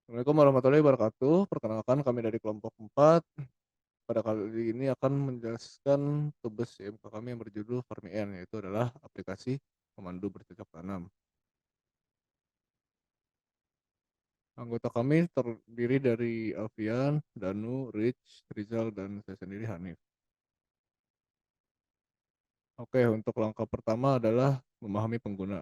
Assalamualaikum warahmatullahi wabarakatuh. Perkenalkan kami dari kelompok 4. Pada kali ini akan menjelaskan tugas IMK kami yang berjudul Farmien, yaitu adalah aplikasi pemandu bercocok tanam. Anggota kami terdiri dari Alfian, Danu, Rich, Rizal, dan saya sendiri Hanif. Oke, untuk langkah pertama adalah memahami pengguna.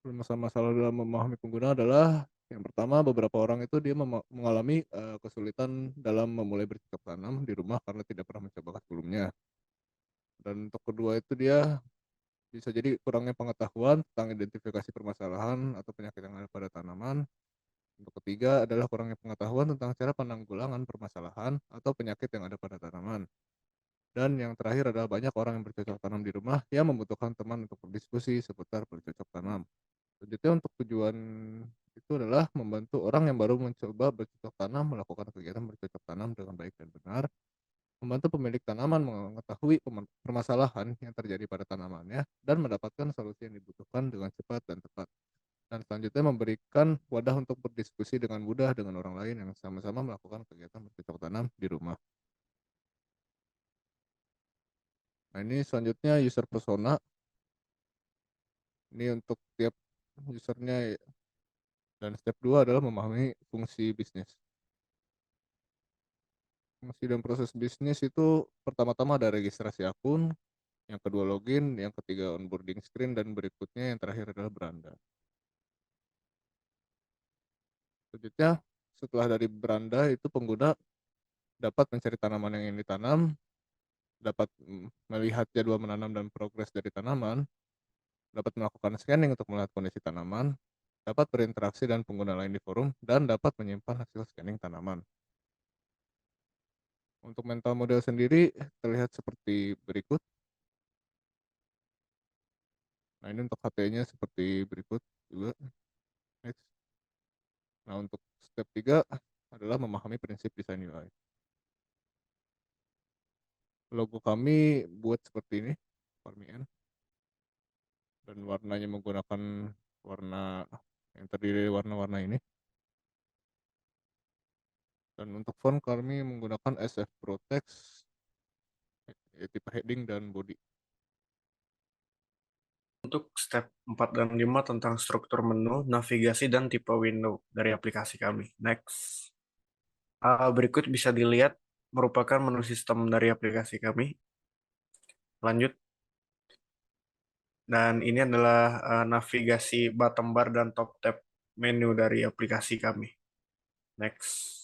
Masalah-masalah dalam memahami pengguna adalah yang pertama, beberapa orang itu dia mengalami kesulitan dalam memulai bercocok tanam di rumah karena tidak pernah mencoba sebelumnya. Dan untuk kedua itu dia bisa jadi kurangnya pengetahuan tentang identifikasi permasalahan atau penyakit yang ada pada tanaman. Untuk ketiga adalah kurangnya pengetahuan tentang cara penanggulangan permasalahan atau penyakit yang ada pada tanaman. Dan yang terakhir adalah banyak orang yang bercocok tanam di rumah yang membutuhkan teman untuk berdiskusi seputar bercocok tanam. Selanjutnya untuk tujuan itu adalah membantu orang yang baru mencoba bercocok tanam melakukan kegiatan bercocok tanam dengan baik dan benar, membantu pemilik tanaman mengetahui permasalahan yang terjadi pada tanamannya dan mendapatkan solusi yang dibutuhkan dengan cepat dan tepat. Dan selanjutnya memberikan wadah untuk berdiskusi dengan mudah dengan orang lain yang sama-sama melakukan kegiatan bercocok tanam di rumah. Nah, ini selanjutnya user persona. Ini untuk tiap usernya, dan step 2 adalah memahami fungsi bisnis. Fungsi dan proses bisnis itu pertama-tama ada registrasi akun, yang kedua login, yang ketiga onboarding screen, dan berikutnya yang terakhir adalah beranda. Selanjutnya, setelah dari beranda itu pengguna dapat mencari tanaman yang ingin ditanam, dapat melihat jadwal menanam dan progres dari tanaman, dapat melakukan scanning untuk melihat kondisi tanaman, dapat berinteraksi dengan pengguna lain di forum, dan dapat menyimpan hasil scanning tanaman. Untuk mental model sendiri terlihat seperti berikut. Nah, ini untuk HT-nya seperti berikut juga. Next. Nah, untuk step 3 adalah memahami prinsip desain UI. Logo kami buat seperti ini, Farmien, dan warnanya menggunakan warna yang terdiri dari warna-warna ini. Dan untuk font kami menggunakan SF Pro Text, tipe heading dan body. Untuk step 4 dan 5 tentang struktur menu, navigasi, dan tipe window dari aplikasi kami. Next. Berikut bisa dilihat merupakan menu sistem dari aplikasi kami. Lanjut. Dan ini adalah navigasi bottom bar dan top tab menu dari aplikasi kami. Next.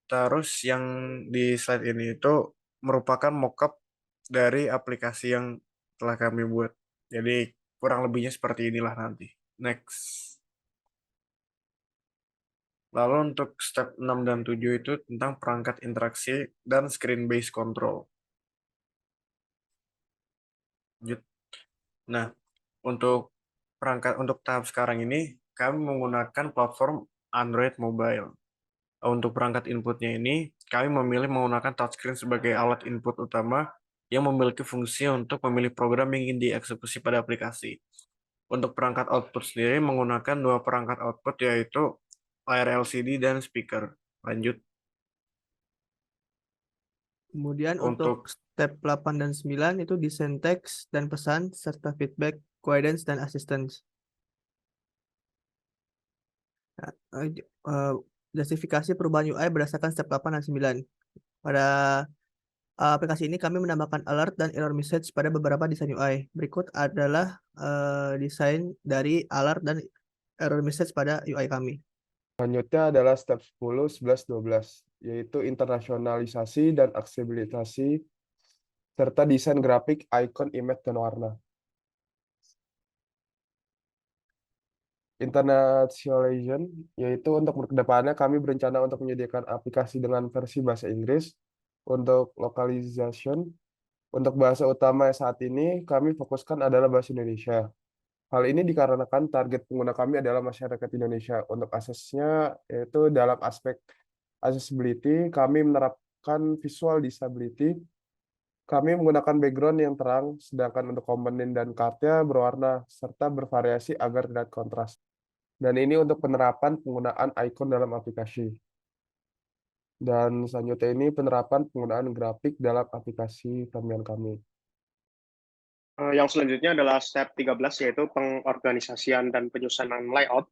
Terus yang di slide ini itu merupakan mockup dari aplikasi yang telah kami buat. Jadi kurang lebihnya seperti inilah nanti. Next. Lalu untuk step 6 dan 7 itu tentang perangkat interaksi dan screen based control. Lanjut. Nah, untuk tahap sekarang ini kami menggunakan platform Android Mobile. Untuk perangkat inputnya ini, kami memilih menggunakan touchscreen sebagai alat input utama yang memiliki fungsi untuk memilih program yang ingin dieksekusi pada aplikasi. Untuk perangkat output sendiri menggunakan dua perangkat output yaitu layar LCD dan speaker. Lanjut. Kemudian untuk Untuk step 8 dan 9 itu desain teks dan pesan serta feedback, guidance, dan assistance. Nah, justifikasi perubahan UI berdasarkan step 8 dan 9. Pada aplikasi ini kami menambahkan alert dan error message pada beberapa desain UI. Berikut adalah desain dari alert dan error message pada UI kami. Selanjutnya adalah step 10, 11, 12, yaitu internasionalisasi dan aksesibilitas serta desain grafik, icon, image, dan warna. Internationalization, yaitu untuk kedepannya kami berencana untuk menyediakan aplikasi dengan versi bahasa Inggris. Untuk localization, untuk bahasa utama saat ini kami fokuskan adalah bahasa Indonesia. Hal ini dikarenakan target pengguna kami adalah masyarakat Indonesia. Untuk aksesnya, yaitu dalam aspek accessibility, kami menerapkan visual disability. kami menggunakan background yang terang, sedangkan untuk komponen dan kartnya berwarna serta bervariasi agar terlihat kontras. Dan ini untuk penerapan penggunaan icon dalam aplikasi. Dan selanjutnya ini penerapan penggunaan grafik dalam aplikasi Fermion kami. Yang selanjutnya adalah step 13, yaitu pengorganisasian dan penyusunan layout.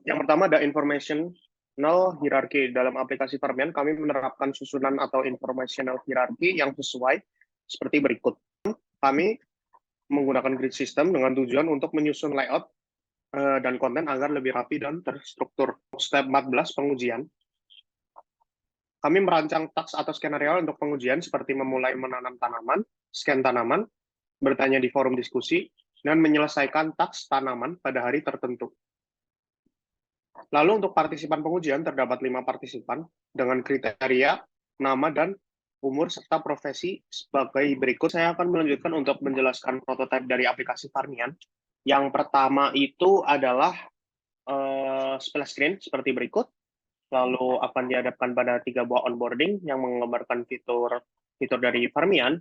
Yang pertama ada informational hierarchy. Dalam aplikasi Fermion, kami menerapkan susunan atau informational hierarchy yang sesuai seperti berikut. Kami menggunakan grid system dengan tujuan untuk menyusun layout dan konten agar lebih rapi dan terstruktur. Step 14, pengujian. Kami merancang task atau skenario untuk pengujian seperti memulai menanam tanaman, scan tanaman, bertanya di forum diskusi, dan menyelesaikan task tanaman pada hari tertentu. Lalu untuk partisipan pengujian terdapat 5 partisipan dengan kriteria, nama, dan umur serta profesi sebagai berikut. Saya akan melanjutkan untuk menjelaskan prototipe dari aplikasi Fermion. Yang pertama itu adalah splash screen seperti berikut. Lalu akan dihadapkan pada 3 buah onboarding yang menggambarkan fitur dari Fermion.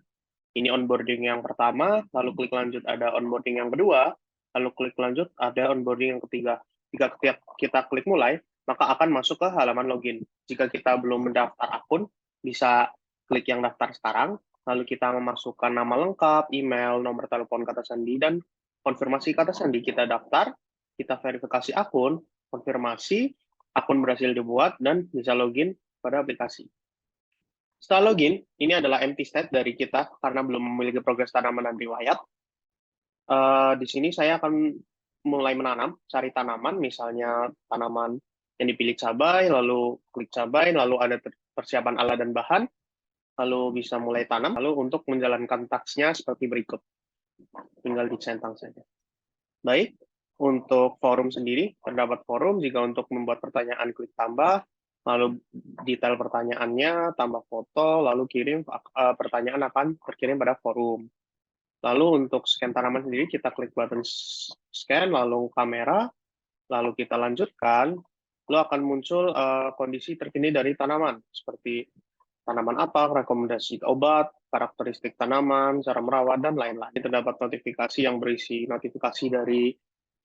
Ini onboarding yang pertama, lalu klik lanjut ada onboarding yang kedua, lalu klik lanjut ada onboarding yang ketiga. Jika kita klik mulai, maka akan masuk ke halaman login. Jika kita belum mendaftar akun, bisa klik yang daftar sekarang, lalu kita memasukkan nama lengkap, email, nomor telepon, kata sandi, dan konfirmasi kata sandi. Kita daftar, kita verifikasi akun, konfirmasi, akun berhasil dibuat, dan bisa login pada aplikasi. Setelah login, ini adalah empty state dari kita karena belum memiliki progres tanaman dan riwayat. Di sini saya akan mulai menanam, cari tanaman, misalnya tanaman yang dipilih cabai, lalu klik cabai, lalu ada persiapan alat dan bahan, lalu bisa mulai tanam, lalu untuk menjalankan task-nya seperti berikut. Tinggal dicentang saja. Baik, untuk forum sendiri, terdapat forum, jika untuk membuat pertanyaan klik tambah, lalu detail pertanyaannya, tambah foto, lalu kirim, pertanyaan akan terkirim pada forum. Lalu untuk scan tanaman sendiri, kita klik button scan, lalu kamera, lalu kita lanjutkan, lalu akan muncul kondisi terkini dari tanaman, seperti tanaman apa, rekomendasi obat, karakteristik tanaman, cara merawat, dan lain-lain. Terdapat notifikasi yang berisi notifikasi dari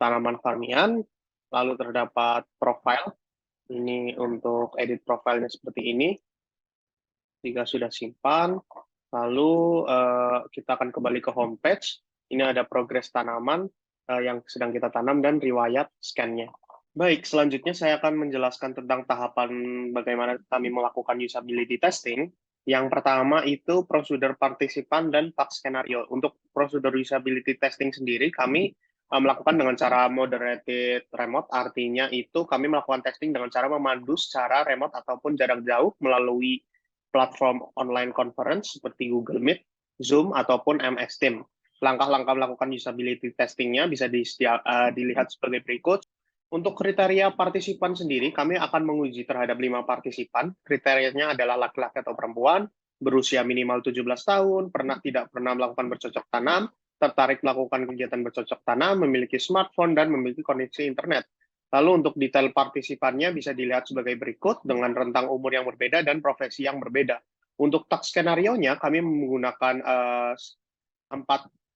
tanaman Fermion, lalu terdapat profile, ini untuk edit profilnya seperti ini. Jika sudah simpan, lalu kita akan kembali ke homepage. Ini ada progres tanaman yang sedang kita tanam dan riwayat scan-nya. Baik, selanjutnya saya akan menjelaskan tentang tahapan bagaimana kami melakukan usability testing. Yang pertama itu prosedur partisipan dan task skenario. Untuk prosedur usability testing sendiri, kami melakukan dengan cara moderated remote, artinya itu kami melakukan testing dengan cara memandu secara remote ataupun jarak jauh melalui platform online conference seperti Google Meet, Zoom, ataupun MS Teams. Langkah-langkah melakukan usability testing-nya bisa dilihat sebagai berikut. Untuk kriteria partisipan sendiri, kami akan menguji terhadap 5 partisipan. Kriterianya adalah laki-laki atau perempuan, berusia minimal 17 tahun, tidak pernah melakukan bercocok tanam, tertarik melakukan kegiatan bercocok tanam, memiliki smartphone, dan memiliki koneksi internet. Lalu untuk detail partisipannya bisa dilihat sebagai berikut dengan rentang umur yang berbeda dan profesi yang berbeda. Untuk task skenario-nya, kami menggunakan 4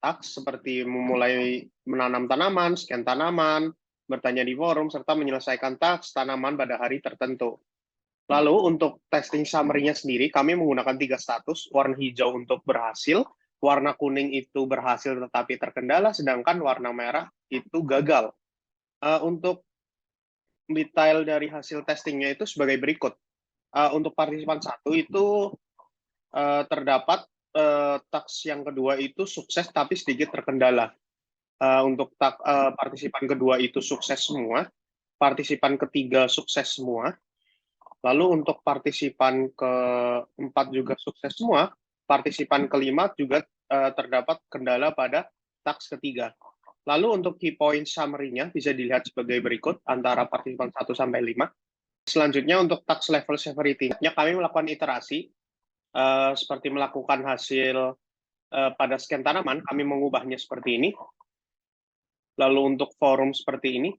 task seperti memulai menanam tanaman, scan tanaman, bertanya di forum, serta menyelesaikan task tanaman pada hari tertentu. Lalu untuk testing summary-nya sendiri, kami menggunakan 3 status, warna hijau untuk berhasil, warna kuning itu berhasil tetapi terkendala, sedangkan warna merah itu gagal. Untuk detail dari hasil testingnya itu sebagai berikut. Untuk partisipan 1 itu terdapat task yang kedua itu sukses tapi sedikit terkendala. Untuk partisipan kedua itu sukses semua, partisipan ketiga sukses semua, lalu untuk partisipan keempat juga sukses semua, partisipan kelima juga terdapat kendala pada task ketiga. Lalu untuk key point summary-nya bisa dilihat sebagai berikut antara partisipan 1 sampai 5. Selanjutnya untuk task level severity-nya kami melakukan iterasi seperti melakukan hasil pada scan tanaman, kami mengubahnya seperti ini. Lalu untuk forum seperti ini,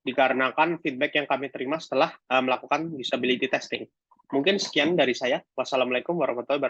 dikarenakan feedback yang kami terima setelah melakukan usability testing. Mungkin sekian dari saya. Wassalamualaikum warahmatullahi wabarakatuh.